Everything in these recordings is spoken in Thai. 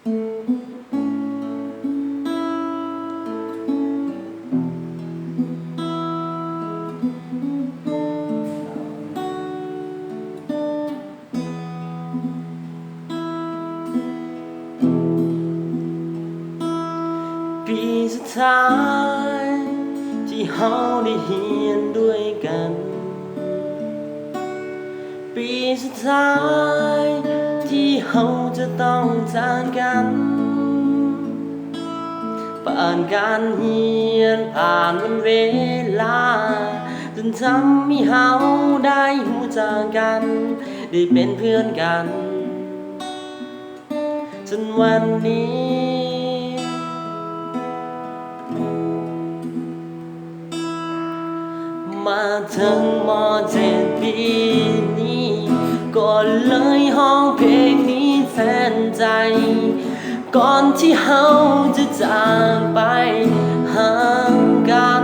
ปีสุดท้ายที่เฮาได้เฮียนด้วยกันปีสุดท้ายที่เฮาจะต้องจากกันผ่านการเฮียนผ่านวันเวลาจนทำให้เฮาได้รู้จักกันได้เป็นเพื่อนกันจนวันนี้มาถึงม.7 ปีนี้ก็เลยห้องเพลงนี้แทนใจก่อนที่เฮาจะจากไปห่างกัน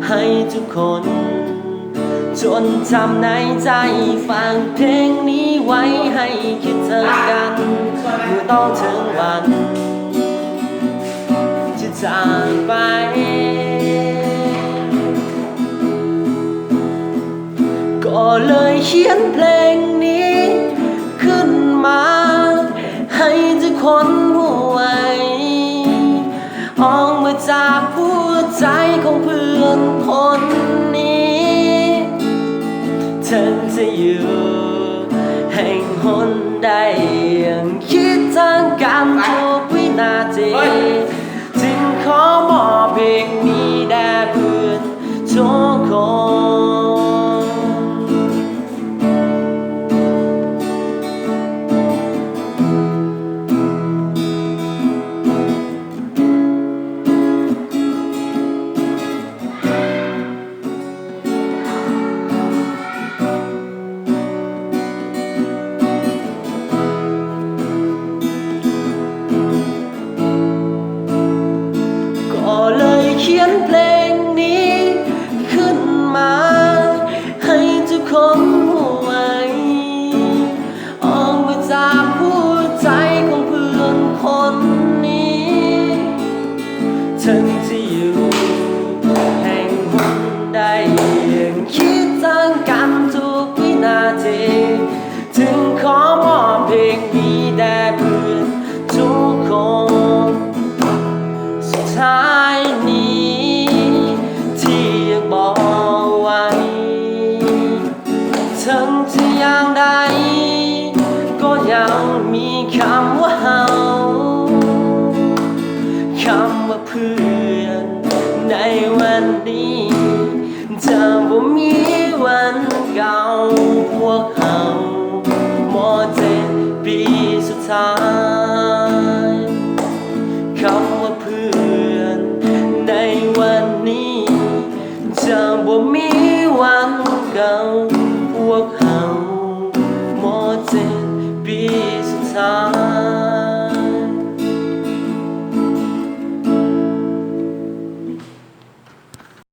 ให้ทุกคนจนจำในใจฟังเพลงนี้ไว้ให้คิดถึงกันเมื่อต้องถึงวันจะจากไปก็เลยเขียนเพลงนี้ขึ้นมาให้ทุกคนรู้ไว้ออกมาจากหัวใจของเพื่อนคนนี้ถึงจะอยู่แห่งหนใดยังคิดทางกันทุกวินาทีจึงขอมอบเพลงนี้แด่เพื่อนทุกคนเขียนเพลงนี้ขึ้นมาให้ทุกคนรู้ไว้ออกมาจากหัวใจของเพื่อนคนนี้ถึงจะอยู่แห่งหนใดยังคิดถึงกันทุกวินาทีถึงขอมอบเพลงนี้แด่เพื่อนทุกคนสุดท้ายถึงจะอย่างใดก็ยังมีคำว่าเฮาคำว่าเพื่อนในวันนี้จะบ่มีวันเก่าพวกเฮาม.7 ปีสุดท้าย